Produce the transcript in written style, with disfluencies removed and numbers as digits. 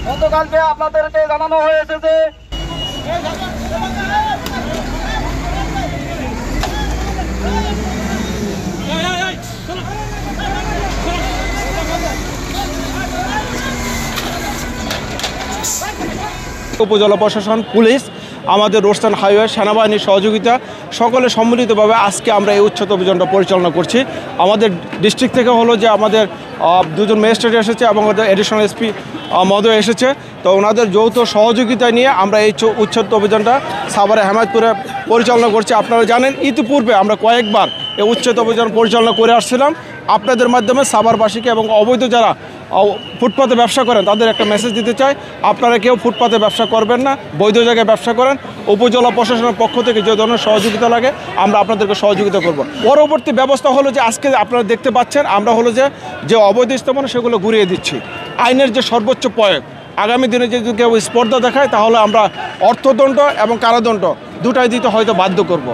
গতকালকে আপনাদেরকে জানানো হয়েছে যে উপজেলা প্রশাসন, পুলিশ, আমাদের রোডসাইড হাইওয়ে, সেনাবাহিনীর সহযোগিতা সকলে সম্মিলিতভাবে আজকে আমরা এই উচ্ছেদ অভিযানটা পরিচালনা করছি। আমাদের ডিস্ট্রিক্ট থেকে হলো যে আমাদের দুজন ম্যাজিস্ট্রেট এসেছে এবং আমাদের এডিশনাল এসপি মহোদয় এসেছে। তো ওনাদের যৌথ সহযোগিতা নিয়ে আমরা এই উচ্ছেদ অভিযানটা সাভারে হেমায়তপুরে পরিচালনা করছি। আপনারা জানেন ইতিপূর্বে আমরা কয়েকবার এই উচ্ছেদ অভিযান পরিচালনা করে আসছিলাম। আপনাদের মাধ্যমে সাভারবাসীকে এবং অবৈধ যারা ফুটপাতে ব্যবসা করেন তাদের একটা মেসেজ দিতে চাই, আপনারা কেউ ফুটপাতে ব্যবসা করবেন না, বৈধ জায়গায় ব্যবসা করেন। উপজেলা প্রশাসনের পক্ষ থেকে যে ধরনের সহযোগিতা লাগে আমরা আপনাদেরকে সহযোগিতা করব। পরবর্তী ব্যবস্থা হলো যে আজকে আপনারা দেখতে পাচ্ছেন আমরা হলো যে অবৈধ স্থাপনা সেগুলো ঘুরিয়ে দিচ্ছি। আইনের যে সর্বোচ্চ প্রয়োগ, আগামী দিনে যদি কেউ স্পর্ধা দেখায় তাহলে আমরা অর্থদণ্ড এবং কারাদণ্ড দুটাই দিতে হয়তো বাধ্য করব।